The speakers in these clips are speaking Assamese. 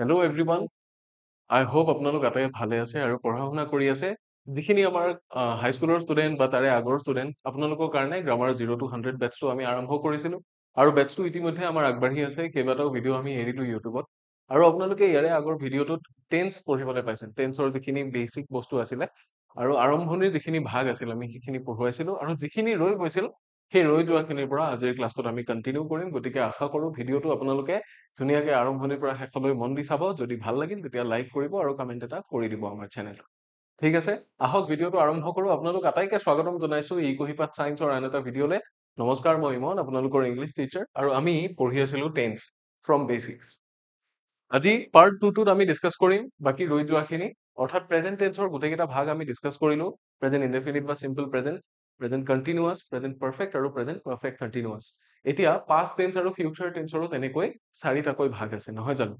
Hello' everyone. আই হোপ আপোনালোক আটাইয়ে ভালে আছে আৰু পঢ়া শুনা কৰি আছে। যিখিনি আমাৰ হাইস্কুলৰ ষ্টুডেণ্ট বা তাৰে আগৰ ষ্টুডেণ্ট আপোনালোকৰ কাৰণে গ্ৰামাৰ 0 to 100 বেটছটো আমি আৰম্ভ কৰিছিলোঁ আৰু বেটছটো ইতিমধ্যে আমাৰ আগবাঢ়ি আছে। কেইবাটাও ভিডিঅ' আমি এৰিলোঁ ইউটিউবত আৰু আপোনালোকে ইয়াৰে আগৰ ভিডিঅ'টোত টেন্স পঢ়িবলৈ পাইছে। টেন্সৰ যিখিনি বেচিক বস্তু আছিলে আৰু আৰম্ভণিৰ যিখিনি ভাগ আছিল আমি সেইখিনি পঢ়ুৱাইছিলোঁ আৰু যিখিনি ৰৈ গৈছিল সেই ৰৈ যোৱাখিনিৰ পৰা আজিৰ ক্লাছটোত আমি কণ্টিনিউ কৰিম। গতিকে আশা কৰোঁ ভিডিঅ'টো আপোনালোকে ধুনীয়াকৈ আৰম্ভণিৰ পৰা শেষলৈ মন দি চাব। যদি ভাল লাগিল তেতিয়া লাইক কৰিব আৰু কমেণ্ট এটা কৰি দিব আমাৰ চেনেলটো। ঠিক আছে, আহক ভিডিঅ'টো আৰম্ভ কৰোঁ। আপোনালোক আটাইকে স্বাগতম জনাইছোঁ ই কুহিপাত ছায়েন্সৰ আন এটা ভিডিঅ'লৈ। নমস্কাৰ, মই ইমন, আপোনালোকৰ ইংলিছ টিচাৰ আৰু আমি পঢ়ি আছিলোঁ টেন্স ফ্ৰম বেচিক্স। আজি পাৰ্ট 2টোত আমি ডিছকাছ কৰিম বাকী ৰৈ যোৱাখিনি, অৰ্থাৎ প্ৰেজেণ্ট টেন্সৰ গোটেইকেইটা ভাগ আমি ডিছকাছ কৰিলোঁ। প্ৰেজেণ্ট ইনডেফিনিট বা simple present, present continuous, present perfect আৰু প্ৰেজেণ্ট পাৰফেক্ট কণ্টিনিউৱাছ। এতিয়া পাষ্ট টেন্স আৰু ফিউচাৰ টেন্সৰো তেনেকৈ 4টাকৈ ভাগ আছে, নহয় জানো?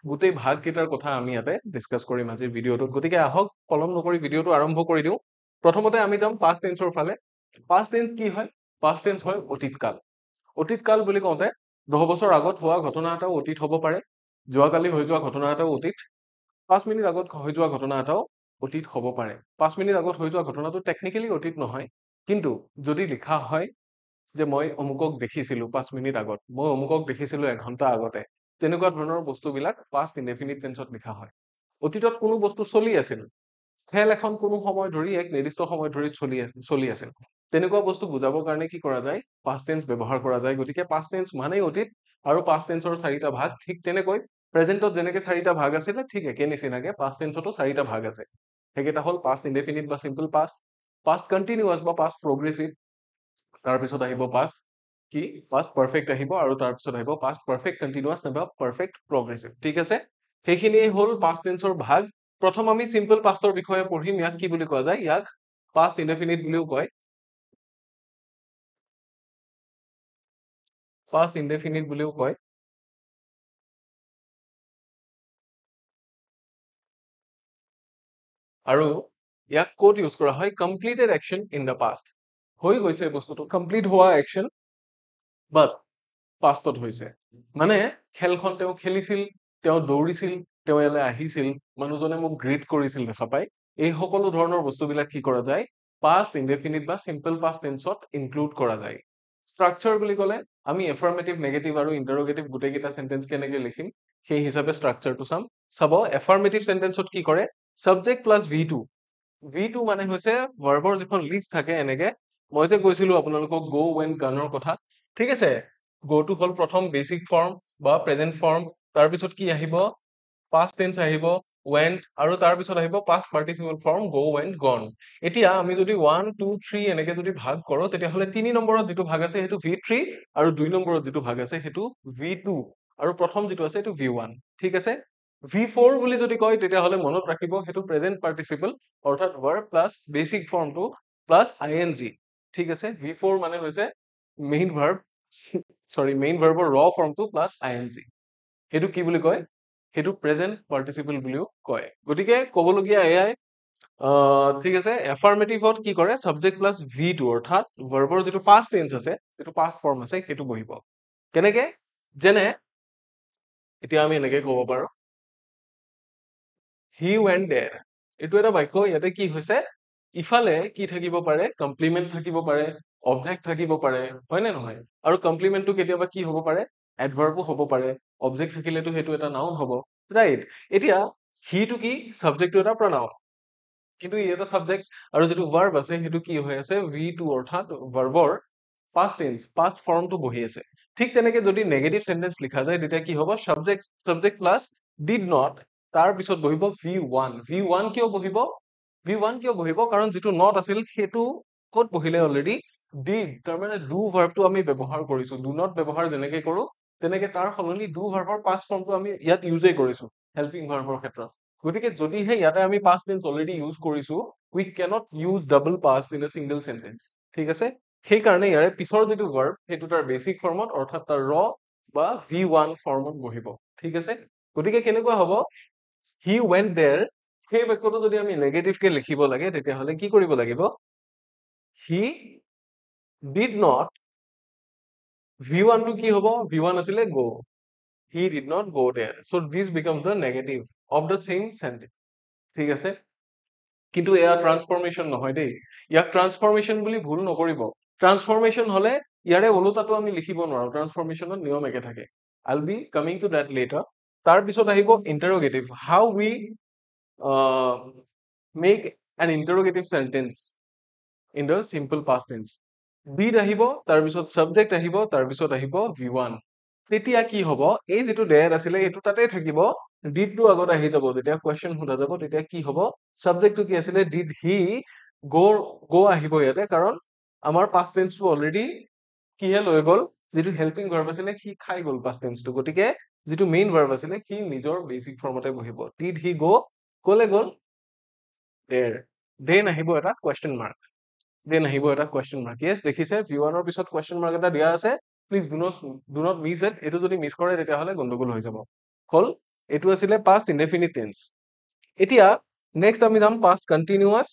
গোটেই ভাগকেইটাৰ কথা আমি ইয়াতে ডিছকাছ কৰিম আজিৰ ভিডিঅ'টোত। গতিকে আহক পলম নকৰি ভিডিঅ'টো আৰম্ভ কৰি দিওঁ। প্ৰথমতে আমি যাম পাষ্ট টেন্সৰ ফালে। পাষ্ট টেন্স কি হয়? পাষ্ট টেন্স হয় অতীতকাল। অতীতকাল বুলি কওঁতে 10 বছৰ আগত হোৱা ঘটনা এটাও অতীত হ'ব পাৰে, যোৱাকালি হৈ যোৱা ঘটনা এটাও অতীত, 5 মিনিট আগত হৈ যোৱা ঘটনা এটাও অতীত হ'ব পাৰে। 5 মিনিট আগত হৈ যোৱা ঘটনাটো টেকনিকেলি অতীত নহয়, কিন্তু যদি লিখা হয় যে মই অমুকক দেখিছিলোঁ 5 মিনিট আগত, মই অমুকক দেখিছিলোঁ 1 ঘণ্টা আগতে, তেনেকুৱা ধৰণৰ বস্তুবিলাক পাষ্ট ইনডেফিনিট টেন্সত লিখা হয়। অতীতত কোনো বস্তু চলি আছিল, খেল এখন কোনো সময় ধৰি এক নিৰ্দিষ্ট সময় ধৰি চলি আছিল, তেনেকুৱা বস্তু বুজাবৰ কাৰণে কি কৰা যায়? পাষ্ট টেন্স ব্যৱহাৰ কৰা যায়। গতিকে পাষ্ট টেন্স মানেই অতীত আৰু পাষ্ট টেন্সৰ 4টা ভাগ। ঠিক তেনেকৈ প্ৰেজেণ্টত যেনেকৈ 4টা ভাগ আছিলে, ঠিক একে নিচিনাকে পাষ্ট টেন্সতো 4টা ভাগ আছে। সেইকেইটা হ'ল পাষ্ট ইনডেফিনিট বা চিম্পল পাষ্ট, পাষ্ট কণ্টিনিউৱাছ বা পাষ্ট প্ৰগ্ৰেছিভ, তাৰপিছত আহিব পাষ্ট কি পাষ্ট পাৰফেক্ট আহিব আৰু তাৰপিছত আহিব পাষ্ট পাৰফেক্ট কণ্টিনিউৱাছ নাইবা পাৰফেক্ট প্ৰগ্ৰেছিভ। ঠিক আছে, সেইখিনিয়ে হ'ল পাষ্ট টেন্সৰ ভাগ। প্ৰথম আমি চিম্পল পাষ্টৰ বিষয়ে পঢ়িম। ইয়াক কি বুলি কোৱা যায়? ইয়াক পাষ্ট ইনডেফিনিট বুলিও কয়। পাষ্ট ইনডেফিনিট বুলিও কয়। আৰু ইয়াক ক'ত ইউজ কৰা হয়? Completed action in the past. হৈ গৈছে বস্তুটো, কমপ্লিট হোৱা একশ্যন বাট পাষ্টত হৈছে। মানে খেলখন তেওঁ খেলিছিল, তেওঁ দৌৰিছিল, তেওঁ ইয়ালৈ আহিছিল, মানুহজনে মোক গ্ৰীট কৰিছিল দেখা পাই, এই সকলো ধৰণৰ বস্তুবিলাক কি কৰা যায়? পাষ্ট ইনডেফিনিট বা চিম্পল পাষ্ট টেন্সত ইনক্লুড কৰা যায়। ষ্ট্ৰাকচাৰ বুলি ক'লে আমি এফাৰ্মেটিভ, নেগেটিভ আৰু ইণ্টাৰোগেটিভ গোটেইকেইটা চেণ্টেন্স কেনেকৈ লিখিম সেই হিচাপে ষ্ট্ৰাকচাৰটো চাম। চাব, এফাৰ্মেটিভ চেণ্টেন্সত কি কৰে? Subject plus V2। V2 মানে হৈছে ভাৰ্বৰ যিখন লিষ্ট থাকে এনেকে। মই যে কৈছিলো আপোনালোকক গো, ৱেন্ট, গানৰ কথা, ঠিক আছে? গোটো হ'ল প্ৰথম বেচিক ফৰ্ম বা প্ৰেজেন্ট ফৰ্ম, তাৰপিছত কি আহিব? পাষ্ট টেন্স আহিব, ৱেন্ট, আৰু তাৰপিছত আহিব পাষ্ট পাৰ্টিচিপল ফৰ্ম গো, ৱেন্ট, গন। এতিয়া আমি যদি 1 2 3 এনেকে যদি ভাগ কৰোঁ, তেতিয়াহ'লে 3 নম্বৰত যিটো ভাগ আছে সেইটো V3 আৰু 2 নম্বৰত যিটো ভাগ আছে সেইটো V2 আৰু প্ৰথম যিটো আছে সেইটো V1। ঠিক আছে, V4 বুলি যদি কয় তেতিয়াহ'লে মনত ৰাখিব সেইটো প্ৰেজেন্ট পাৰ্টিচিপল, অৰ্থাৎ ভাৰ্ব প্লাছ বেচিক ফৰ্মটো প্লাছ ING। ঠিক আছে, V4 মানে হৈছে মেইন ভাৰ্ব, মেইন ভাৰ্বৰ ৰ ফৰ্মটো প্লাছ ING। সেইটো কি বুলি কয়? সেইটো প্ৰেজেন্ট পাৰ্টিচিপল বুলিও কয়। গতিকে ক'বলগীয়া এয়াই। ঠিক আছে, এফাৰ্মেটিভত কি কৰে? ছাবজেক্ট প্লাছ V2, অৰ্থাৎ ভাৰ্বৰ যিটো পাষ্ট টেন্স আছে, যিটো পাষ্ট ফৰ্ম আছে, সেইটো বহিব। কেনেকে? যেনে এতিয়া আমি এনেকে ক'ব পাৰো, হি ৱেন্ট দেয়াৰ। এইটো এটা বাক্য। ইয়াতে কি হৈছে? ইফালে কি থাকিব পাৰে? কমপ্লিমেণ্ট থাকিব পাৰে, অবজেক্ট থাকিব পাৰে, হয় নে নহয়? আৰু কমপ্লিমেণ্টটো কেতিয়াবা কি হ'ব পাৰে? এডভাৰ্বো হ'ব পাৰে। অবজেক্ট থাকিলেতো সেইটো এটা নাউন হ'ব, ৰাইট? এতিয়া হিটো কি? ছাবজেক্টটো এটা প্ৰনাউন, কিন্তু ই এটা ছাবজেক্ট আৰু যিটো ভাৰ্ব আছে সেইটো কি হৈ আছে? V2, অৰ্থাৎ ভাৰ্বৰ পাষ্ট টেন্স, পাষ্ট ফৰ্মটো বহি আছে। ঠিক তেনেকে যদি নেগেটিভ চেন্টেন্স লিখা যায় তেতিয়া কি হ'ব? ছাবজেক্ট প্লাছ ডিড নট, তাৰ পিছত বহিব V1। V1 কিয় বহিব? V1 কিয় বহিব? কাৰণ যিটো নট আছিল সেইটো ক'ত বহিলে? অলৰেডি ডিড, তাৰমানে ডু ভাৰ্বটো আমি ব্যৱহাৰ কৰিছো। ডু নট ব্যৱহাৰ যেনেকে কৰো তেনেকে তাৰ সলনি ডু ভাৰ্বৰ পাষ্ট ফৰ্মটো আমি ইয়াত ইউজেই কৰিছো হেল্পিং ভাৰ্বৰ ক্ষেত্ৰত। গতিকে যদিহে ইয়াতে আমি পাষ্ট টেন্স অলৰেডি ইউজ কৰিছো, we cannot use double past in a single sentence. ঠিক আছে, সেইকাৰণে ইয়াৰে পিছৰ যিটো ভাৰ্ব সেইটো তাৰ বেচিক ফৰ্মত, অৰ্থাৎ তাৰ ৰ বা V1 ফৰ্মত বহিব। ঠিক আছে, গতিকে কেনেকুৱা হ'ব? হি ৱেন্ট দেয়াৰ, সেই বাক্যটো যদি আমি নেগেটিভকে লিখিব লাগে তেতিয়াহ'লে কি কৰিব লাগিব? হি ডিড নট, V1 টো কি হ'ব? V1 আছিলে গো, he did not go there, so this becomes the negative of the same sentence. ঠিক আছে, কিন্তু এয়া ট্ৰান্সফৰমেশ্যন নহয় দেই, ইয়াক ট্ৰান্সফৰমেশ্যন বুলি ভুল নকৰিব। ট্ৰান্সফৰমেশ্যন হলে ইয়াৰে ওলোটাটো আমি লিখিব নোৱাৰো, ট্ৰান্সফৰমেশ্যনত নিয়ম একে থাকে। I'll be coming to that later. তাৰ পিছত আহিব ইন্টাৰোগেটিভ, how we make an interrogative sentence in the simple past tense. Did আহিব, তাৰপিছত subject আহিব, তাৰপিছত আহিব V1। তেতিয়া কি হ'ব, এই যেটো there আছিলে এটো তাতে থাকিব, did টো আগত আহি যাব, যেতিয়া question সোধা যাব তেতিয়া কি হ'ব, subject টো কি আছিলে, did he go আহিব ইয়াতে, কাৰণ আমাৰ past tense টো already কিহে লৈ গ'ল, যেটো helping verb আছিলে সি খাই গ'ল past tense টো, গতিকে যেটো main verb আছিলে সি নিজৰ basic formতে বহিব। did he go, কলে গ'ল, there, then আহিব এটা question mark, then আহিব এটা question mark। yes, দেখিছে V1 ৰ পিছত question mark এটা দিয়া আছে, please do not miss it, এটো যদি মিস কৰে তেতিয়া হলে গণ্ডগোল হৈ যাব। হল, এটো আছিলে past indefinite tense। এতিয়া নেক্সট আমি যাম past continuous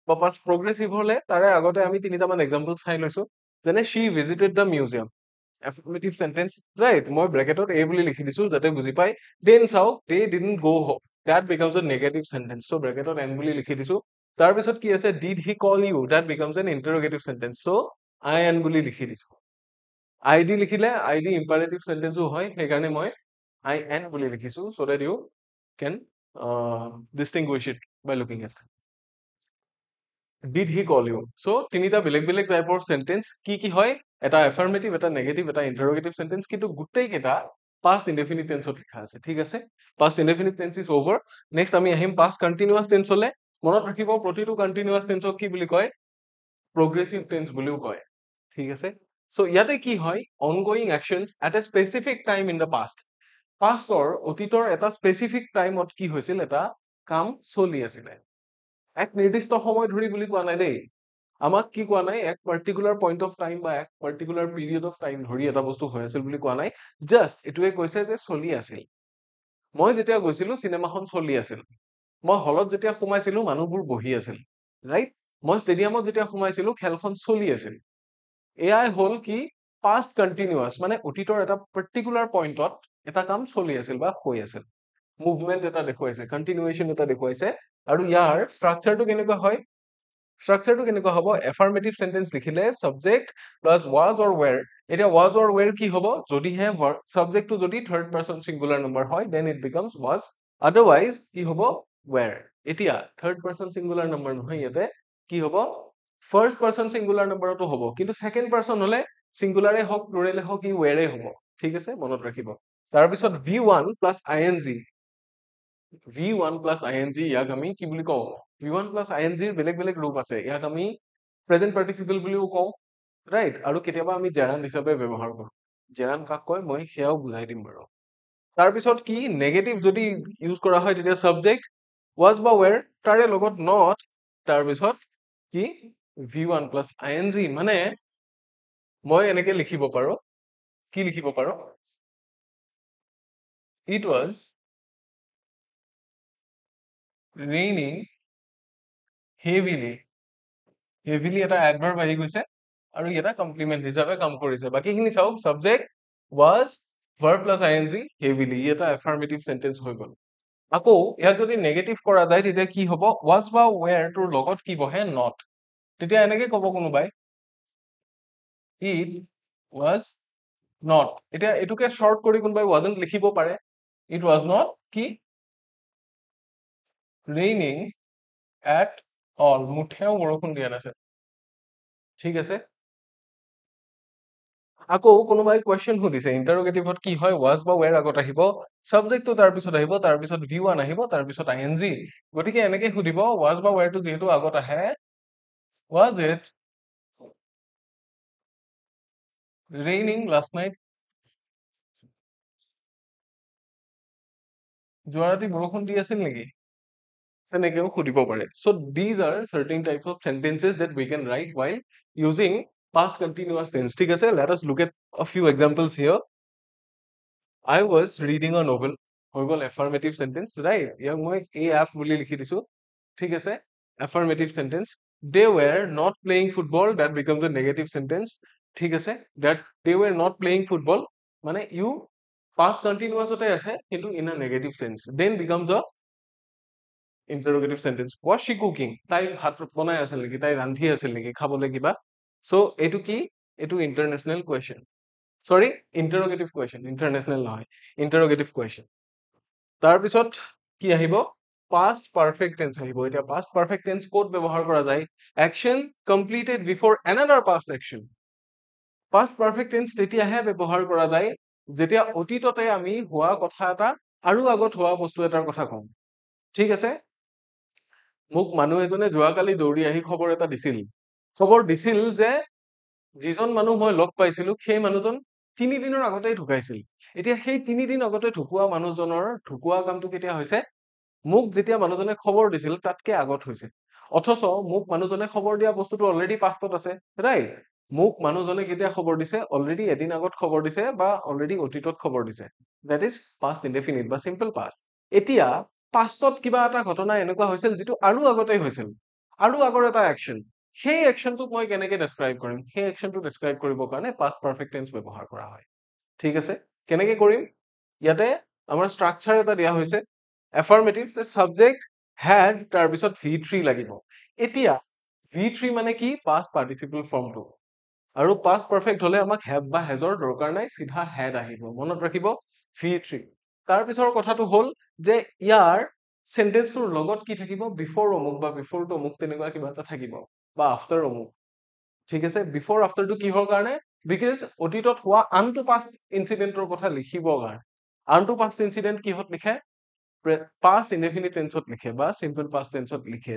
বা past progressive হলে তাৰে আগতে আমি তিনিটামান এক্সাম্পল চাই লৈছো, যেনে she visited the museum, affirmative sentence, right? মই ব্ৰেকেটত a বুলি লিখি দিছো যাতে বুজি পাই। then চাও they didn't go home, that becomes a negative sentence, so ব্ৰেকেটত n বুলি লিখি দিছো। তাৰপিছত কি আছে, did he call you, that becomes an interrogative sentence, so in বুলি লিখি দিছো। id লিখিলে id imperative sentence ও হয়, সেইকাৰণে মই in বুলি লিখিছো, so that you can distinguish it by looking at did he call you। so তিনিটা বেলেগ বেলেগ টাইপৰ সেন্টেন্স কি কি হয়, এটা এফাৰ্মেটিভ, এটা নেগেটিভ, এটা ইন্টাৰোগেটিভ সেন্টেন্স, কিন্তু গোটেই কেইটা past indefinite tenseত লিখা আছে। ঠিক আছে, past indefinite tense is over। Next আমি আহিম past continuous tense হলে। মনত ৰাখিব প্ৰতিটো continuous tenseক কি বুলি কয়, progressive tense বুলিও কয়। ঠিক আছে, so ইয়াতে কি হয়, ongoing actions at a specific time in the past, pastৰ অতীতৰ এটা স্পেচিফিক টাইমত কি হৈছিল, এটা কাম চলি আছিলে, এক নিৰ্দিষ্ট সময় ধৰি বুলি কোৱা নাই দেই, আমাক কি কোৱা নাই, এক পাৰ্টিকুলাৰ পইণ্ট অফ টাইম বা এক পাৰ্টিকুলাৰ পিৰিয়ড অফ টাইম ধৰি এটা বস্তু হৈ আছিল বুলি কোৱা নাই, জাষ্ট এটোৱে কৈছে যে চলি আছিল। মই যেতিয়া গৈছিলো চিনেমাখন চলি আছিল, মই হলত যেতিয়া সোমাইছিলো মানুহবোৰ বহি আছিল, ৰাইট? মই ষ্টেডিয়ামত যেতিয়া সোমাইছিলো খেলখন চলি আছিল। এয়াই হল কি, পাষ্ট কন্টিনিউয়াস, মানে অতীতৰ এটা পাৰ্টিকুলাৰ পইণ্টত এটা কাম চলি আছিল বা হৈ আছিল, মুভমেন্ট এটা দেখুৱাইছে, কন্টিনিউয়েশন এটা দেখুৱাইছে। আৰু ইয়াৰ ষ্ট্ৰাকচাৰটো কেনেকুৱা হয়, ষ্ট্ৰাকচাৰটো কেনেকুৱা হ'ব, এফাৰ্মেটিভ সেন্টেন্স লিখিলে subject plus was or were। এতিয়া was or were কি হ'ব, যদিহে সাবজেক্টটো যদি থাৰ্ড পাৰসন সিঙ্গুলাৰ নাম্বাৰ হয় then it becomes was, otherwise কি হ'ব, were। এতিয়া থাৰ্ড পাৰসন সিঙ্গুলাৰ নাম্বাৰ নহয়, ইয়াতে কি হ'ব, ফাৰ্স্ট পাৰসন সিঙ্গুলাৰ নাম্বাৰটো হ'ব, কিন্তু সেকেন্ড পাৰসন হলে সিঙ্গুলাৰে হওক প্লুৰেলে হওক ই were হ'ব। ঠিক আছে, মনত ৰাখিব। তাৰপিছত v1 plus ing, v1 plus ing ইয়াক আমি কি বুলি কওঁ, v1 plus ing ৰ বেলেগ বেলেগ ৰূপ আছে, ইয়াক আমি প্ৰেজেন্ট পাৰ্টিসিপল বুলিও কওঁ, ৰাইট? আৰু কেতিয়াবা আমি জেৰান হিচাপে ব্যৱহাৰ কৰো, জেৰান কাক কয় মই সেয়াও বুজাই দিম বাৰু। তাৰপিছত কি, নেগেটিভ যদি ইউজ কৰা হয় তেতিয়া সাবজেক্ট was বা were তাৰে লগত not, তাৰপিছত কি v1 plus ing, মানে মই এনেকে লিখিব পাৰো, কি লিখিব পাৰো, it was raining heavily, heavily এটা adverb আহি গৈছে আৰু এটা কমপ্লিমেন্ট হিচাপে কাম কৰিছে। বাকিখিনি চাও, subject was verb plus ing heavily, এটা এফাৰ্মেটিভ সেন্টেন্স হৈ গ'ল। আকৌ ইয়াক যদি নেগেটিভ কৰা যায় তেতিয়া কি হ'ব, was বা were তোৰ লগত কি বহে, not। তেতিয়া এনেকে ক'ব কোনোবাই, it was not। এতিয়া এটোকে শৰ্ট কৰি কোনোবাই wasn't লিখিব পাৰে, it was not কি raining at all, মুঠেও বৰষুণ দিয়া নাছিল। ঠিক আছে, আকৌ কোনোবাই কোৱেশ্চন সুধিছে, ইন্টাৰোগেটিভত কি হয়, was বা were আগত আহিব, সাবজেক্টটো তাৰপিছত আহিব, তাৰপিছত v1 আহিব, তাৰপিছত ing। গতিকে এনেকে সুধিব, was বা were টো যেহেতু আগত আহে, was it raining last night, যোৱা ৰাতি বৰষুণ দি আছিল নেকি, তেনেকেও সুধিব পাৰে। So these are certain types of sentences that we can write while using past continuous tense। ঠিক আছে, let us look at a few examples here। I was reading a novel, হৈ গ'ল affirmative sentence, right? ইয়াক মই af বুলি লিখি দিছো। ঠিক আছে, affirmative sentence। They were not playing football, that becomes a negative sentence। ঠিক আছে, that they were not playing football মানে you past continuous তে আছে কিন্তু in a negative sense, then becomes a interrogative sentence. Was she cooking? তাই ভাত বনাই আছিল নেকি, তাই ৰান্ধি আছিল নেকি খাবলৈ কিবা? So এইটো কি, এইটো international question, sorry interrogative question, international নহয়, interrogative question. তাৰপিছত কি আহিব, past perfect tense আহিব। এতিয়া past perfect tense ক'ত ব্যৱহাৰ কৰা যায়? Action completed before another past action. Past perfect tense তেতিয়াহে ব্যৱহাৰ কৰা যায় যেতিয়া অতীততে আমি হোৱা কথা এটা আৰু আগত হোৱা বস্তু এটাৰ কথা কওঁ। ঠিক আছে, মোক মানুহ এজনে যোৱাকালি দৌৰি আহি খবৰ এটা দিছিল। খবৰ দিছিল যে যিজন মানুহ মই লগ পাইছিলো সেই মানুহজন 3 দিনৰ আগতেই ঢুকাইছিল। এতিয়া সেই 3 দিন আগতে ঢুকুৱা মানুহজনৰ ঢুকুৱা কামটো কেতিয়া হৈছে? মোক যেতিয়া মানুহজনে খবৰ দিছিল তাতকে আগত হৈছে। অথচ মোক মানুহজনে খবৰ দিয়া বস্তুটো অলৰেডি পাষ্টত আছে, ৰাইট? মোক মানুহজনে কেতিয়া খবৰ দিছে? অলৰেডি এদিন আগত খবৰ দিছে বা অলৰেডি অতীতত খবৰ দিছে। দ্যাট ইজ পাষ্ট ইনডেফিনিট বা চিম্পল পাষ্ট। এতিয়া পাষ্টত কিবা এটা ঘটনা এনেকুৱা হৈছিল যিটো আৰু আগতেই হৈছিল, আৰু আগৰ এটা একশ্যন। সেই একশ্যনটোক মই কেনেকে ডেছক্ৰাইব কৰিম? সেই একশ্যনটো ডেছক্ৰাইব কৰিবৰ কাৰণে পাষ্ট পাৰফেক্ট টেন্স ব্যৱহাৰ কৰা হয়। ঠিক আছে, কেনেকে কৰিম? ইয়াতে আমাৰ ষ্ট্ৰাকচাৰ এটা দিয়া হৈছে, এফাৰ্মেটিভ, যে সাবজেক্ট হ্যাড তাৰপিছত V3 লাগিব। এতিয়া V3 মানে কি? পাষ্ট পাৰ্টিচিপল ফৰ্মটো। আৰু পাষ্ট পাৰফেক্ট হলে আমাক হেভ বা হেজৰ দৰকাৰ নাই, চিধা হেড আহিব। মনত ৰাখিব V3। তাৰপিছৰ কথাটো হ'ল যে ইয়াৰ সেন্টেন্সটোৰ লগত কি থাকিব? বিফৰ অমুক বা বিফৰ টু অমুক তেনেকুৱা কিবা এটা থাকিব, বা আফটাৰ অমুক। ঠিক আছে, বিফৰ আফটাৰটো কিহৰ কাৰণে? বিকজ অতীতত হোৱা আনটো পাষ্ট ইনচিডেন্টৰ কথা লিখিবৰ কাৰণে। আনটো পাষ্ট ইনচিডেন্ট কিহত লিখে? পাষ্ট ইনডেফিনিট টেন্সত লিখে বা চিম্পল পাষ্ট টেন্সত লিখে।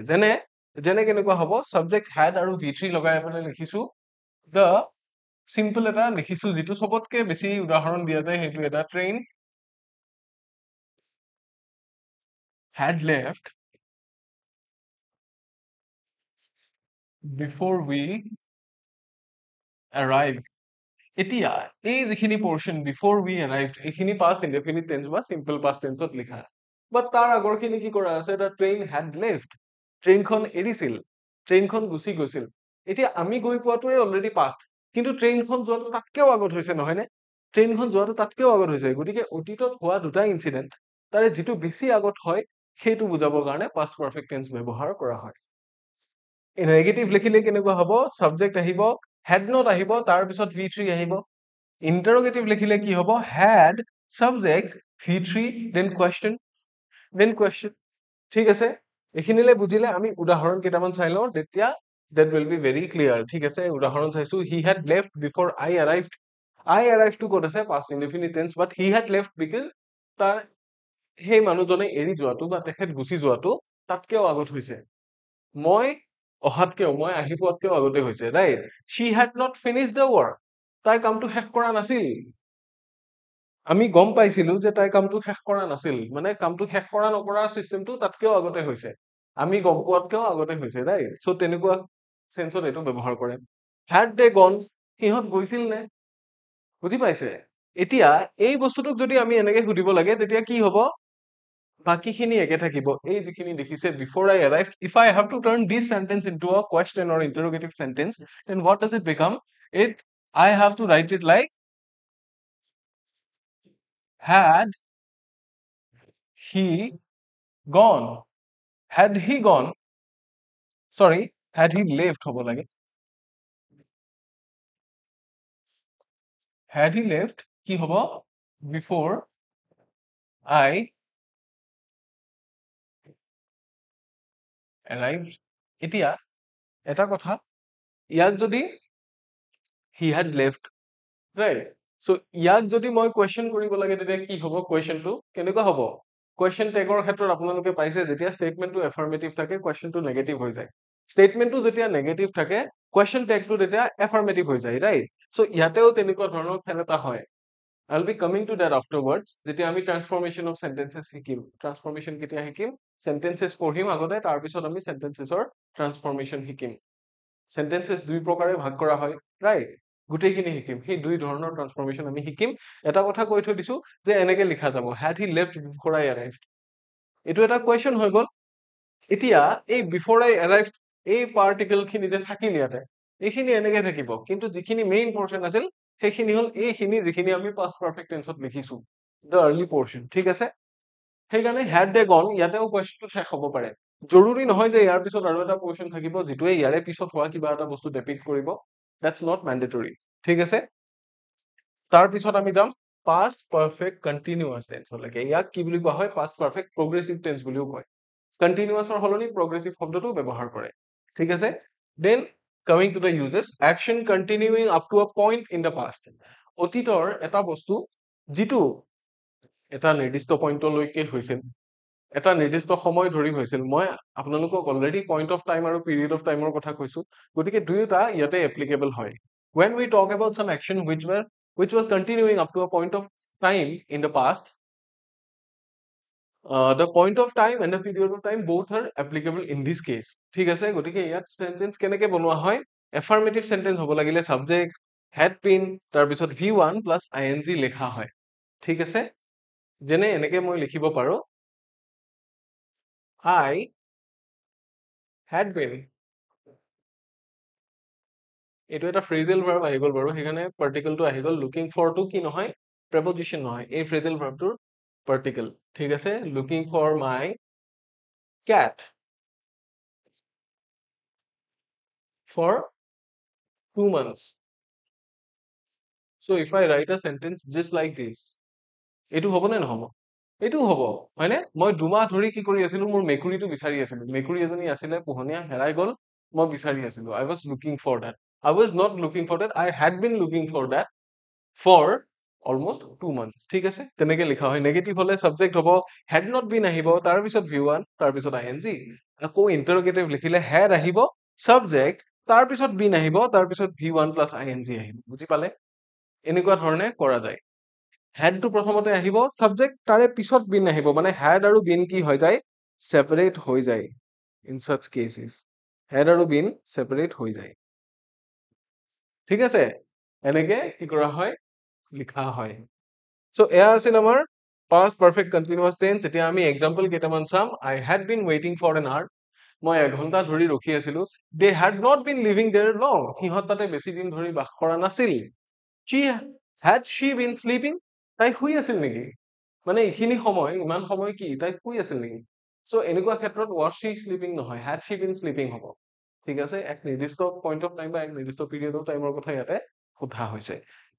যেনে কেনেকুৱা হ'ব? সাবজেক্ট হ্যাড আৰু V3 লগাই পেলাই লিখিছো দ্য, চিম্পল এটা লিখিছো যিটো সবতকে বেছি উদাহৰণ দিয়া যায়, সেইটো এটা, train had left before we arrived. এতিয়া এই যিখিনি পোৰ্শন বিফৰ উই এৰাইভড, এইখিনি পাষ্ট ইনডেফিনিট টেন্স বা চিম্পল পাষ্ট টেন্সত লিখা আছে। বাট তাৰ আগৰখিনি কি কৰা আছে? দ্য ট্ৰেইন হ্যাড লেফট, ট্ৰেইনখন এৰিছিল, ট্ৰেইনখন গুচি গৈছিল। এতিয়া আমি গৈ পোৱাটোৱে অলৰেডি পাষ্ট, কিন্তু ট্ৰেইনখন যোৱাটো তাতকেও আগত হৈছে, নহয়নে? ট্ৰেইনখন যোৱাটো তাতকেও আগত হৈছে। গতিকে অতীতত হোৱা দুটা ইনচিডেন্ট, তাৰে যিটো বেছি আগত হয় সেইটো বুজাবৰ কাৰণে পাষ্ট পাৰফেক্ট টেন্স ব্যৱহাৰ কৰা হয়। নেগেটিভ লিখিলে কেনেকুৱা হ'ব? সাবজেক্ট আহিব, had not আহিব, তাৰপিছত V3 আহিব। ইন্টাৰোগেটিভ লিখিলে কি হ'ব? had subject V3 then question, ঠিক আছে, এইখিনিলে বুজিলে? আমি উদাহৰণ কেইটামান চাই লওঁ, তেতিয়া that will be very clear। ঠিক আছে, উদাহৰণ চাইছো, he had left before I arrived। I arrived to ক'ত আছে? past indefinite tense, but he had left because তাৰ সেই মানুহজনে এৰি যোৱাটো বা তেখেত গুচি যোৱাটো তাতকেও আগত হৈছে। মই অহাতকেও, মই আহি পোৱাতকেও আগতে হৈছে, right? she had not finished the work, তাই কামটো শেষ কৰা নাছিল। আমি গম পাইছিলো যে তাই কামটো শেষ কৰা নাছিল, মানে কামটো শেষ কৰা নকৰা চিষ্টেমটো তাতকেও আগতে হৈছে, আমি গম পোৱাতকেও আগতে হৈছে, ৰাইট? সো তেনেকুৱা সেন্সত এইটো ব্যৱহাৰ কৰে। had they gone, সিহঁত গৈছিল নে? বুজি পাইছে? এতিয়া এই বস্তুটোক যদি আমি এনেকে সুধিব লাগে তেতিয়া কি হ'ব? বাকিখিনি একে থাকিব। এই যিখিনি দেখিছে before I arrived, if I have to turn this sentence into a question or interrogative sentence, then what does it become? I have to write it like, had he gone, had he gone, sorry, had he left হ'ব লাগে, had he left কি হ'ব? before I arrived। এতিয়া এটা কথা, ইয়াক যদি he had left, right? So ইয়াক যদি মই question কৰিব লাগে তেতিয়া কি হ'ব? questionটো কেনেকুৱা হ'ব? question tagৰ ক্ষেত্ৰত আপোনালোকে পাইছে যেতিয়া statementটো affirmative থাকে, questionটো negative হৈ যায়। statementটো যেতিয়া negative থাকে, question tagটো তেতিয়া affirmative হৈ যায়, right? So ইয়াতেও তেনেকুৱা ধৰণৰ খেল এটা হয়। I'll be coming to that afterwards, যেতিয়া আমি transformation of sentences শিকিম। transformation কেতিয়া শিকিম? sentences পঢ়িম আগতে, তাৰপিছত আমি sentencesৰ transformation শিকিম। sentences দুই প্ৰকাৰে ভাগ কৰা হয়, right? গোটেইখিনি শিকিম, সেই দুই ধৰণৰ ট্ৰান্সফৰমেশন আমি শিকিম। এটা কথা কৈ থৈ দিছো যে এনেকে লিখা যাব, had he left before I arrived। এইটো এটা কুৱেশ্যন হৈ গ'ল। এতিয়া এই before I arrived এই পাৰ্টিকল খিনি যে থাকিল ইয়াতে, এইখিনি এনেকে থাকিব, কিন্তু যিখিনি মেইন পৰ্চন আছিল সেইখিনি হ'ল এইখিনি যিখিনি আমি পাষ্ট পাৰফেক্ট টেন্সত লিখিছো। দ্য আৰ্লি পৰ্চন, ঠিক আছে। সেইকাৰণে had they gone ইয়াতেও কুৱেশ্যনটো শেষ হ'ব পাৰে। জৰুৰী নহয় যে ইয়াৰ পিছত আৰু এটা পৰ্চন থাকিব যিটোৱে ইয়াৰে পিছত হোৱা কিবা এটা বস্তু ডেপিক্ট কৰিব। দ্যাটছ নট মেণ্ডেটৰী, ঠিক আছে। তাৰ পিছত আমি যাম past perfect continuous টেন্সলৈকে। ইয়াক কি বুলি কোৱা হয়? past perfect progressive tense বুলিও কয়। কণ্টিনিউয়াছৰ সলনি progressive শব্দটো ব্যৱহাৰ কৰে, ঠিক আছে। Then coming to the uses, action continuing up to a point in the past, অতীতৰ এটা বস্তু যিটো এটা নিৰ্দিষ্ট পইণ্টলৈকে হৈছিল, এটা নিৰ্দিষ্ট সময় ধৰি হৈছিল। মই আপোনালোকক অলৰেডি পইণ্ট অফ টাইম আৰু পিৰিয়ড অফ টাইমৰ কথা কৈছো, গতিকে দুয়োটা ইয়াতে এপ্লিকেবল হয়। when we talk about some action which was continuing up to a point of time in the past, the point of time and the period of time both are applicable in this case, ঠিক আছে। গতিকে ইয়াত সেন্টেন্স কেনেকে বনোৱা হয়? এফাৰ্মেটিভ সেন্টেন্স হ'ব লাগিলে সাবজেক্ট had been তাৰপিছত V1 প্লাছ ing লিখা হয়, ঠিক আছে। যেনে এনেকে মই লিখিব পাৰো I had been, এইটো এটা ফ্ৰেজেল ভাৰ্ব আহি গ'ল বাৰু, সেইকাৰণে পাৰ্টিকলটো আহি গ'ল। লুকিং ফৰটো কি নহয়? প্ৰেপজিচন নহয়, এই ফ্ৰেজেল ভাৰ্বটোৰ পাৰ্টিকল, ঠিক আছে। Looking for my cat for 2 months. So if I write a sentence just like this, এইটো হ'ব নে নহ'ব? এইটো হ'ব, হয়নে? মই 2 মাহ ধৰি কি কৰি আছিলো? মোৰ মেকুৰীটো বিচাৰি আছিলো। মেকুৰী এজনী আছিলে, পোহনীয়া, হেৰাই গ'ল, মই বিচাৰি আছিলো। I was looking for that. I was not looking for that, I had been looking for that for almost 2 months, ঠিক আছে। তেনেকে লিখা হয়। নেগেটিভ হলে সাবজেক্ট হ'ব, had not been আহিব, তাৰ পিছত V1, তাৰ পিছত ing। আকৌ ইন্টাৰোগেটিভ লিখিলে had আহিব, সাবজেক্ট, তাৰ পিছত been আহিব, তাৰ পিছত V1 প্লাছ ing আহিব। বুজি পালে? এনেকুৱা ধৰণে কৰা যায়। had টো প্ৰথমতে আহিব, সাবজেক্ট, তাৰে পিছত been আহিব, মানে had আৰু been কি হৈ যায়? সেপাৰেট হৈ যায়। in such cases had আৰু been সেপাৰেট হৈ যায়, ঠিক আছে। এনেকে কি কৰা হয়? লিখা হয়। সো এয়া আছিল আমাৰ past perfect continuous tense। এতিয়া আমি এক্সাম্পল কেইটামান চাম। I had been waiting for an hour, মই এঘন্টা ধৰি ৰখি আছিলো। They had not been living there long, সিহঁত তাতে বেছি দিন ধৰি বাস কৰা নাছিল। She had she been sleeping, তাই শুই আছিল নেকি? মানে এইখিনি সময়, ইমান সময় কি তাই শুই আছিল নেকি? সো এনেকুৱা ক্ষেত্ৰত was she sleeping নহয়, had she been sleeping হ'ব, ঠিক আছে। এক নিৰ্দিষ্ট পইণ্ট অফ টাইম বা এক নিৰ্দিষ্ট পিৰিয়ড অফ টাইমৰ কথা ইয়াতে সোধা হৈছে,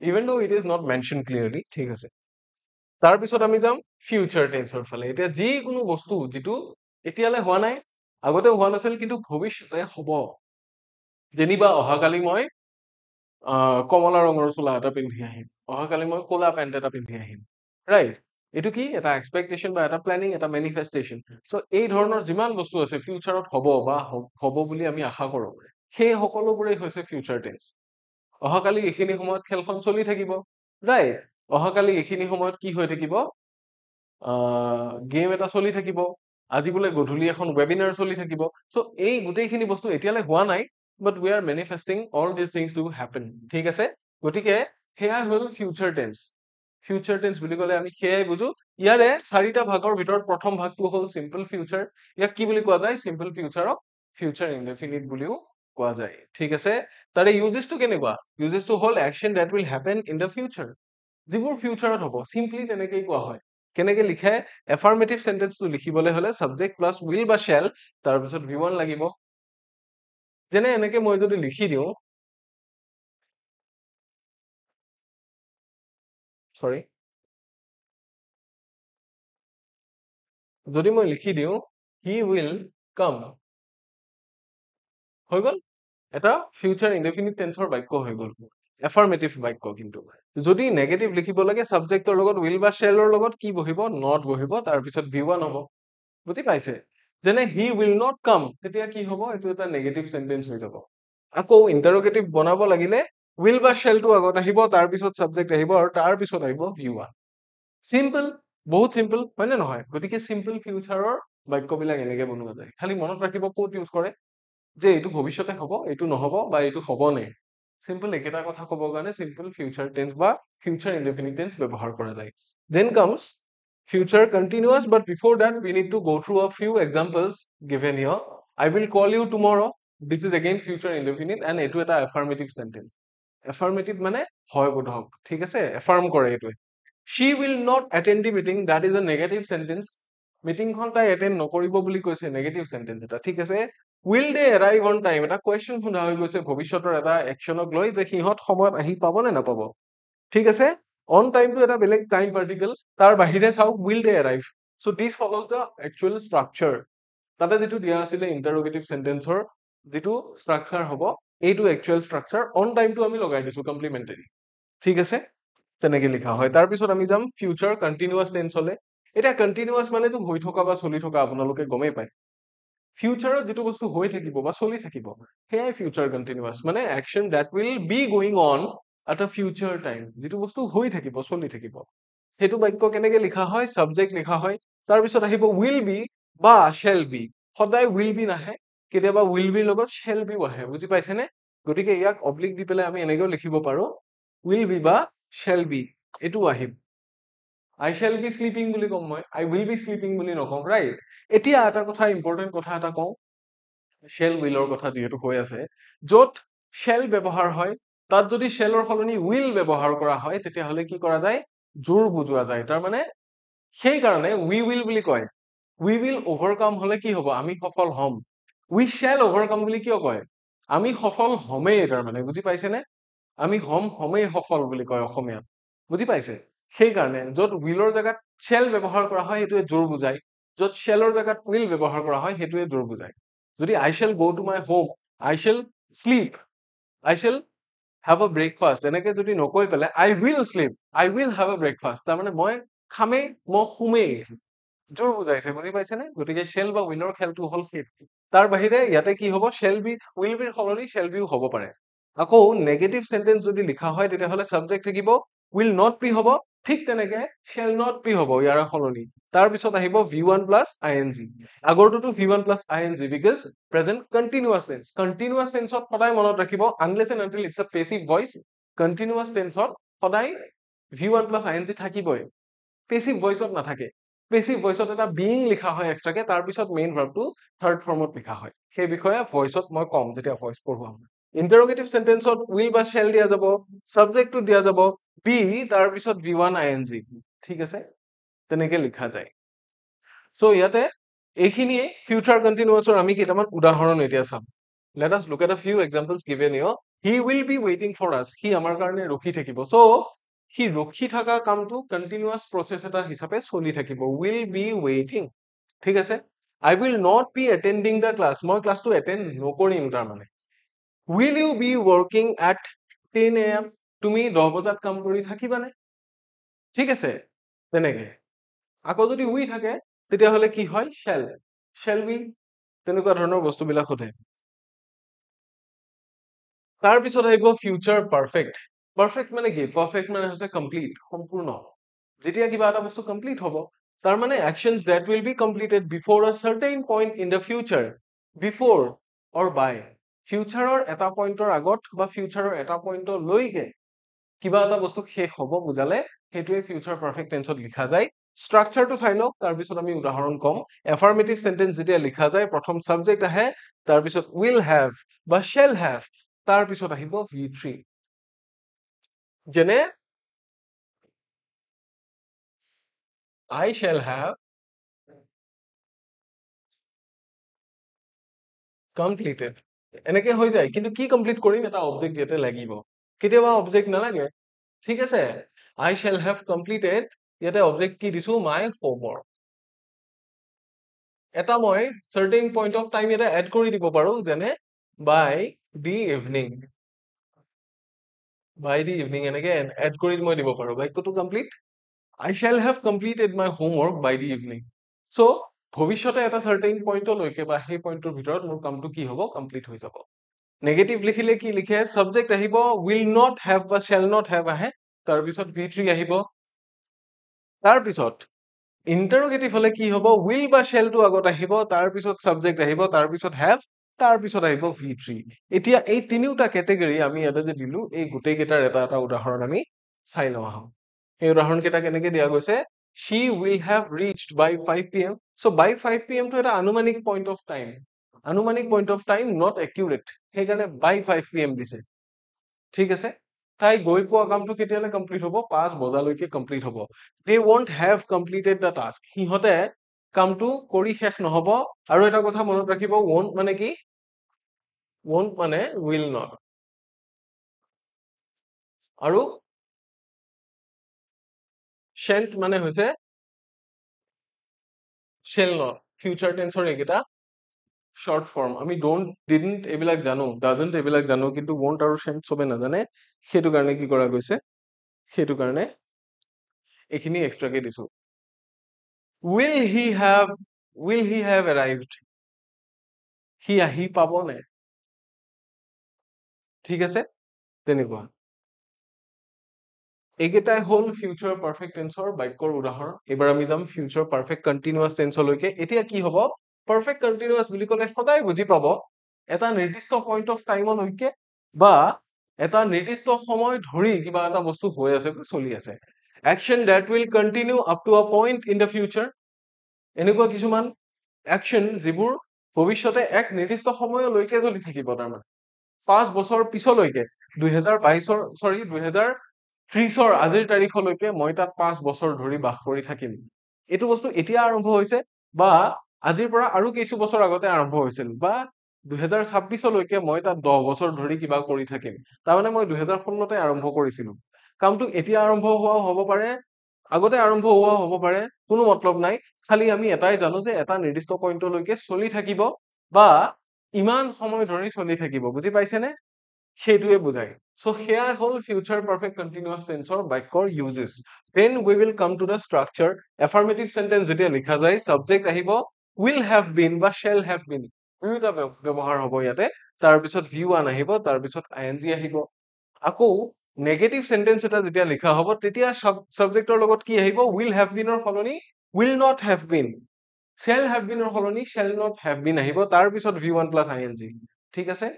even though it is not mentioned clearly, ঠিক আছে। তাৰপিছত আমি যাম ফিউচাৰ টেন্সৰ ফালে। এতিয়া যিকোনো বস্তু যিটো এতিয়ালৈ হোৱা নাই, আগতে হোৱা নাছিল, কিন্তু ভৱিষ্যতে হ'ব। যেনিবা অহাকালি মই কমলা ৰঙৰ চোলা এটা পিন্ধি আহিম, অহাকালি মই ক'লা পেণ্ট এটা পিন্ধি আহিম, ৰাইট। এইটো কি? এটা এক্সপেক্টেশন বা এটা প্লেনিং, এটা মেনিফেষ্টেশন। সো এই ধৰণৰ যিমান বস্তু আছে ফিউচাৰত হ'ব বা হ'ব বুলি আমি আশা কৰো, সেই সকলোবোৰেই হৈছে ফিউচাৰ টেন্স। অহাকালি এইখিনি সময়ত খেলখন চলি থাকিব, ৰাইট। অহাকালি এইখিনি সময়ত কি হৈ থাকিব? গেম এটা চলি থাকিব। আজি বোলে গধূলি এখন ৱেবিনাৰ চলি থাকিব। সো এই গোটেইখিনি বস্তু এতিয়ালৈ হোৱা নাই, but we are manifesting all this things to happen, ঠিক আছে। গতিকে সেয়া হ'ল ফিউচাৰ টেন্স। ফিউচাৰ টেন্স বুলি ক'লে আমি সেয়াই বুজো। ইয়াৰে 4টা ভাগৰ ভিতৰত প্ৰথম ভাগটো হ'ল চিম্পল ফিউচাৰ। ইয়াক কি বুলি কোৱা যায়? চিম্পল ফিউচাৰক ফিউচাৰ ইনডেফিনিট বুলিও কোৱা যায়, ঠিক আছে। তাৰে ইউজেছটো কেনেকুৱা? ইউজেছটো হ'ল action that will happen in the future, যিবোৰ ফিউচাৰত হ'ব। চিম্পলি তেনেকেই কোৱা হয়। কেনেকে লিখে? এফাৰ্মেটিভ সেন্টেন্সটো লিখিবলৈ হলে সাবজেক্ট প্লাছ উইল বা শ্যাল, তাৰপিছত V1 লাগিব। যেনে এনেকে মই যদি লিখি দিওঁ, সৰি, যদি মই লিখি দিওঁ হি উইল কাম, হৈ গ'ল এটা ফিউচাৰ ইনডেফিনিট টেন্সৰ বাক্য হৈ গ'ল, এফাৰ্মেটিভ বাক্য। কিন্তু যদি নেগেটিভ লিখিব লাগে, সাবজেক্টৰ লগত উইল বা শ্যালৰ লগত কি বহিব? নট বহিব, তাৰপিছত V1 হ'ব। বুজি পাইছে? যেনে হি উইল নট কাম, তেতিয়া কি হ'ব? এইটো এটা নেগেটিভ সেন্টেন্স হৈ যাব। আকৌ ইন্টাৰোগেটিভ বনাব লাগিলে উইল বা শ্যালটো আগত আহিব, তাৰপিছত সাবজেক্ট আহিব, আৰু তাৰপিছত আহিব V1। চিম্পল, বহুত চিম্পল, হয় নে নহয়? গতিকে চিম্পল ফিউচাৰৰ বাক্যবিলাক এনেকে বনোৱা যায়। খালি মনত ৰাখিব ক'ত ইউজ কৰে, যে এইটো ভৱিষ্যতে হ'ব, এইটো নহ'ব, বা এইটো হ'বনে। চিম্পল একেটা কথা ক'বৰ কাৰণে চিম্পল ফিউচাৰ টেন্স বা ফিউচাৰ ইনডেফিনিট টেন্স ব্যৱহাৰ কৰা যায়। Then comes future continuous, but before that we need to go through a few examples given here. I will call you tomorrow, this is again future indefinite and এইটো এটা affirmative sentence. Affirmative মানে হয় বোধক, ঠিক আছে, affirm কৰে এইটোৱে। she will not attend the meeting, that is a negative sentence. মিটিংখন তাই এটেন্ড নকৰিব বুলি কৈছে, নেগেটিভ সেন্টেন্স এটা, ঠিক আছে। will they arrive on time, এটা কোৱেশ্চন সোধা হৈ গৈছে ভৱিষ্যতৰ এটা একচনক লৈ যে সিহঁত সময়ত আহি পাব নে নাপাব, ঠিক আছে। অন টাইমটো এটা বেলেগ টাইম পাৰ্টিকল, তাৰ বাহিৰে চাওক will they arrive, so this follows the actual structure। তাতে যেটো দিয়া আছিলে ইন্টাৰোগেটিভ সেন্টেন্সৰ যেটো স্ট্ৰাকচাৰ হ'ব, এইটো একচুৱেল স্ট্ৰাকচাৰ, অন টাইমটো আমি লগাই দিছো কমপ্লিমেন্টাৰী, ঠিক আছে। তেনেকে লিখা হয়। তাৰ পিছত আমি যাম ফিউচাৰ কন্টিনিউয়াস টেন্সলে। এটা কন্টিনিউয়াস মানেটো হৈ থকা বা চলি থকা, আপোনালোকে গমেই পায়। ফিউচাৰত যেটো বস্তু হৈ থাকিব বা চলি থাকিব, হেয়াই ফিউচাৰ কন্টিনিউয়াস, মানে action that will be going on at আ ফিউচাৰ টাইম, যেটো বস্তু হৈ থাকিব, চলি থাকিব। সেইটো বাক্য কেনেকে লিখা হয়, সাবজেক্ট লিখা হয়, তাৰ পিছত আহিব উইল বি বা শ্যাল বি। সদায় উইল বি নাহে, কেতিয়াবা উইল বিৰ লগত শ্যাল বিও আহে, বুজি পাইছেনে? গতিকে ইয়াক অবলিক দি পেলাই আমি এনেকেও লিখিব পাৰো, উইল বি বা শ্যাল বি, এটো আহিব। I shall be sleeping বুলি কম মই, I will be sleeping বুলি নকওঁ, ৰাইট। এতিয়া এটা কথা, ইম্পৰ্টেন্ট কথা এটা কওঁ, শ্যাল উইলৰ কথা যিহেতু হৈ আছে, য'ত শ্যাল ব্যৱহাৰ হয় তাত যদি শ্যালৰ সলনি উইল ব্যৱহাৰ কৰা হয় তেতিয়াহ'লে কি কৰা যায়, জোৰ বুজোৱা যায়। তাৰ মানে সেই কাৰণে we will বুলি কয়, we will overcome হলে কি হ'ব, আমি সফল হ'ম। we shall overcome বুলি কিয় কয়, আমি সফল হ'মেই, তাৰ মানে বুজি পাইছেনে? আমি হ'মেই সফল বুলি কয় অসমীয়াত, বুজি পাইছে? সেই কাৰণে য'ত উইলৰ জাগাত শ্যাল ব্যৱহাৰ কৰা হয় সেইটোৱে জোৰ বুজায়, য'ত শ্যালৰ জাগাত উইল ব্যৱহাৰ কৰা হয় সেইটোৱে জোৰ বুজায়। যদি I shall go to my home, I shall sleep, I shall have a breakfast, এনেকে যদি নকৈ পেলাই I will sleep, I will have a breakfast, তাৰ মানে মই খামেই, মই শুমেই, জোৰ বুজাইছে, বুজি পাইছেনে? গতিকে শ্যাল বা উইলৰ খেলটো হ'ল সেইটো। তাৰ বাহিৰে ইয়াতে কি হ'ব, শ্যাল বি, উইল বিৰ সলনি শ্যাল বিও হ'ব পাৰে। আকৌ নেগেটিভ সেন্টেন্স যদি লিখা হয় তেতিয়াহ'লে সাবজেক্ট থাকিব, will not be হ'ব, ঠিক তেনেকে shall not be হ'ব ইয়াৰ সলনি। তাৰ পিছত আহিব v1 plus ing, আগৰটোতো v1 plus ing because present continuous tense। continuous tense ত সদায় মনত ৰাখিব, unless and until it's a passive voice, continuous tense ত সদায় v1 plus ing থাকিবই, passive voice ত নাথাকে। passive voice ত এটা being লিখা হয় এক্সট্ৰাকে, তাৰ পিছত মেইন ভাৰ্বটো থাৰ্ড ফৰ্মত লিখা হয়। সেই বিষয়ে ভয়েসত মই কম যেতিয়া ভয়েস পঢ়ুৱাম। ইন্টাৰোগেটিভ সেন্টেন্সত উইল বা শ্যাল দিয়া যাব, সাবজেক্টটো দিয়া যাব বি, তাৰ পিছত v1 ing, ঠিক আছে, তেনেকে লিখা যায়। সো ইয়াতে এইখিনিয়ে ফিউচাৰ কন্টিনিউয়াছৰ আমি কেইটামান উদাহৰণ এতিয়া চাম। Let us look at a few examples given here. He will be waiting for us, সি আমাৰ কাৰণে ৰখি থাকিব। সো সি ৰখি থকা কামটো কন্টিনিউয়াস প্ৰসেস এটা হিচাপে চলি থাকিব, will be waiting, ঠিক আছে। I will not be attending the class, মই ক্লাসটো এটেন্ড নকৰিম, তাৰ মানে will you be working at 10 AM, তুমি 10 বজাত কাম কৰি থাকিবানে, ঠিক আছে। তেনেকে আকৌ যদি উই থাকে তেতিয়াহ'লে কি হয়, shall, shall we, তেনেকুৱা ধৰণৰ বস্তুবিলাক সোধে। তাৰ পিছত আহিব ফিউচাৰ পাৰফেক্ট। পাৰফেক্ট মানে কি, পাৰফেক্ট মানে হৈছে কমপ্লিট, সম্পূৰ্ণ। যেতিয়া কিবা এটা বস্তু কমপ্লিট হ'ব, তাৰ মানে actions that will be completed before a certain point in the future, before or by, ফিউচাৰৰ এটা পইণ্টৰ আগত বা ফিউচাৰৰ এটা পইণ্টৰ লৈকে কিবা এটা বস্তু শেষ হ'ব বুজালে সেইটোৱে ফিউচাৰ পাৰফেক্ট টেন্সত লিখা যায়। স্ট্ৰাকচাৰটো চাই লওক, তাৰপিছত আমি উদাহৰণ কম। এফাৰ্মেটিভ সেন্টেন্স যেতিয়া লিখা যায় প্ৰথম সাবজেক্ট আহে, তাৰপিছত উইল হেভ বা শ্যাল হেভ, তাৰপিছত আহিব v3। যেনে I shall have completed, এনেকে হৈ যায়, কিন্তু কি কমপ্লিট কৰিম, এটা অবজেক্ট ইয়াতে লাগিব। কেতিয়াবা অবজেক্ট নালাগে, ঠিক আছে। I shall have completed, ইয়াতে অবজেক্ট কি দিছো, my homework। এটা মই certain point of time এটা এড কৰি দিব পাৰো, যেনে by the evening, by the evening এনেকে এড কৰি মই দিব পাৰো, বাক্যটো complete. I shall have completed my homework by the evening। So ভৱিষ্যতে এটা certain point লৈকে বা সেই পইণ্টৰ ভিতৰত মোৰ কামটো কি হ'ব, কমপ্লিট হৈ যাব। নেগেটিভ লিখিলে কি লিখে, সাবজেক্ট আহিব, will not have বা shall not have আহে, তাৰপিছত v3 আহিব। তাৰপিছত ইন্টাৰোগেটিভ হলে কি হ'ব, উইল বা শ্যালটো আগত আহিব, তাৰপিছত সাবজেক্ট আহিব, তাৰপিছত হ্যাভ, তাৰপিছত আহিব v3। এতিয়া এই তিনিটা ক্যাটেগৰী আমি ইয়াতে যে দিলো, এই গোটেই কেইটাৰ এটা এটা উদাহৰণ আমি চাই লওঁ আহক। এই উদাহৰণ কেইটা কেনেকে দিয়া গৈছে, she will have reached by 5 pm। so by 5 pm টো এটা আনুমানিক পইণ্ট অফ টাইম, আনুমানিক পইণ্ট অফ টাইম, নট একিউৰেট, সেইকাৰণে by 5 pm দিছে, ঠিক আছে। তাই গৈ পোৱা কামটো কেতিয়ালে কমপ্লিট হ'ব 5 বজালৈকে কমপ্লিট হ'ব they won't have completed the task সিহঁতে কামটো কৰি শেষ নহ'ব আৰু এটা কথা মনত ৰাখিব won't মানে কি won't মানে will not আৰু shan't মানে হৈছে shall not future tense ৰ এইকেইটা short form আমি don't didn't এইবিলাক জানো doesn't এইবিলাক জানো কিন্তু won't আৰু shan't চবে নাজানে সেইটো কাৰণে কি কৰা গৈছে সেইটো কাৰণে এইখিনি এক্সট্ৰাকে দিছো will he have arrived সি আহি পাব নে ঠিক আছে তেনেকুৱা এইকেইটাই হ'ল ফিউচাৰ পাৰফেক্ট টেন্সৰ বাক্যৰ উদাহৰণ এবাৰ আমি যাম ফিউচাৰ পাৰফেক্ট কণ্টিনিউয়াছ টেন্সলৈকে এতিয়া কি হ'ব পাৰফেক্ট কণ্টিনিউয়াছ বুলি ক'লে সদায় বুজি পাব এটা নিৰ্দিষ্ট পইণ্ট অফ টাইমলৈকে বা এটা নিৰ্দিষ্ট সময় ধৰি কিবা এটা বস্তু হৈ আছে চলি আছে action that will continue up to a point in the future এনেকুৱা কিছুমান action যিবোৰ ভৱিষ্যতে এক নিৰ্দিষ্ট সময়লৈকে চলি থাকিব তাৰমানে 5 বছৰ পিছলৈকে 2030ৰ আজিৰ তাৰিখলৈকে মই তাত 5 বছৰ ধৰি বাস কৰি থাকিম এইটো বস্তু এতিয়া আৰম্ভ হৈছে বা আজিৰ পৰা আৰু কিছু বছৰ আগতে আৰম্ভ হৈছিল বা 2026লৈকে মই তাত 10 বছৰ ধৰি কিবা কৰি থাকিম তাৰমানে মই 2016তে আৰম্ভ কৰিছিলো কামটো এতিয়া আৰম্ভ হোৱা হ'ব পাৰে আগতে আৰম্ভ হোৱা হ'ব পাৰে কোনো মতলব নাই খালি আমি এটাই জানো যে এটা নিৰ্দিষ্ট পইণ্টলৈকে চলি থাকিব বা ইমান সময় ধৰি চলি থাকিব বুজি পাইছেনে সেইটোৱে বুজায় so সেয়া হ'ল future perfect continuous tenseৰ বাক্যৰ uses then we will come to the structure affirmative sentence যেতিয়া লিখা যায় subject আহিব will have been বা shall have been দুয়োটা ব্যৱহাৰ হ'ব ইয়াতে তাৰপিছত v1 আহিব তাৰপিছত ing আহিব আকৌ নেগেটিভ সেন্টেন্স এটা যেতিয়া লিখা হ'ব তেতিয়া সাবজেক্টৰ লগত কি আহিব will have been ৰ সলনি will not have been shall have been ৰ সলনি shall not have been আহিব তাৰপিছত v1 plus ing ঠিক আছে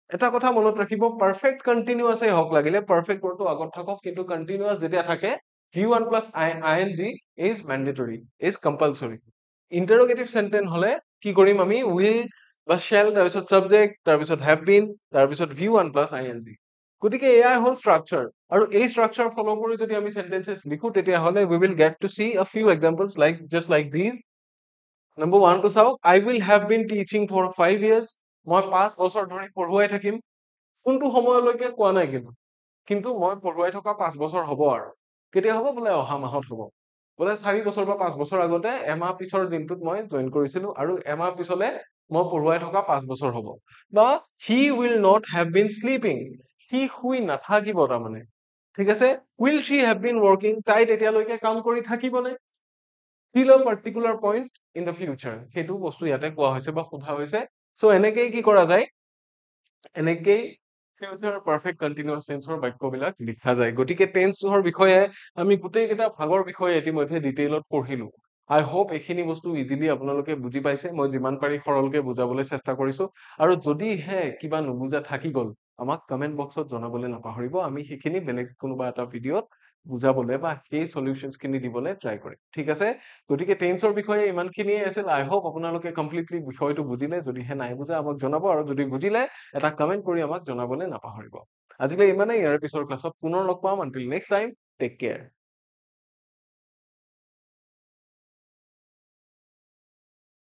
এটা কথা মনত ৰাখিব পাৰফেক্ট কন্টিনিউয়াছ হওক লাগিলে পাৰফেক্ট ৱৰ্ডটো আগত থাকক কিন্তু কন্টিনিউয়াছ যেতিয়া থাকে v1 plus ing is mandatory is compulsory interrogative sentence হলে কি কৰিম আমি will বা shall তাৰপিছত subject তাৰপিছত have been তাৰপিছত v1 plus ing গতিকে এয়াই হ'ল স্ট্ৰাকচাৰ আৰু এই স্ট্ৰাকচাৰ ফলো কৰি যদি আমি সেন্টেন্সেস লিখো তেতিয়া হলে we will get to see a few examples like just like these number 1 টো চাওক I will have been teaching for 5 years মই 5 বছৰ ধৰি পঢ়ুৱাই থাকিম কোনটো সময়লৈকে কোৱা নাই কিন্তু মই পঢ়ুৱাই থকা 5 বছৰ হ'ব আৰু কেতিয়া হ'ব বোলে অহা মাহত হ'ব বোলে 4 বছৰ বা 5 বছৰ আগতে এমাহ পিছৰ দিনটোত মই জয়েন কৰিছিলো আৰু এমাহ পিছলে মই পঢ়ুৱাই থকা 5 বছৰ হ'ব বা he will not have been sleeping সি শুই নাথাকিব তাৰমানে ঠিক আছে will she have been working তাই তেতিয়ালৈকে কাম কৰি থাকিবনে till a particular point in the future সেইটো বস্তু ইয়াতে কোৱা হৈছে বা সোধা হৈছে সো এনেকেই কি কৰা যায় এনেকেই ফিউচাৰ পাৰফেক্ট কন্টিনিউয়াছ টেন্সৰ বাক্যবিলাক লিখা যায় গতিকে টেন্সৰ বিষয়ে আমি গোটেইকেইটা ভাগৰ বিষয়ে ইতিমধ্যে ডিটেইলত পঢ়িলো আই হোপ এইখিনি বস্তু ইজিলি আপোনালোকে বুজি পাইছে মই যিমান পাৰি সৰলকে বুজাবলৈ চেষ্টা কৰিছো আৰু যদিহে কিবা নুবুজা থাকি গল আমাক কমেন্ট বক্সত জনাবলৈ নাপাহৰিব আমি সেইখিনি বেলেগ কোনোবা এটা ভিডিঅত বুজাবলৈ বা সেই সলিউশনছ খিনি দিবলৈ ট্ৰাই কৰিম ঠিক আছে গতিকে টেন্সৰ বিষয়ে ইমানখিনিয়ে আছিল আই হোপ আপোনালোকে কমপ্লিটলি বিষয়টো বুজিলে যদিহে নাই বুজা আমাক জনাব আৰু যদি বুজিলে এটা কমেন্ট কৰি আমাক জনাবলৈ নাপাহৰিব আজিলৈ ইমানেই ইয়াৰ পিছৰ ক্লাছত পুনৰ লগ পাম until next time take care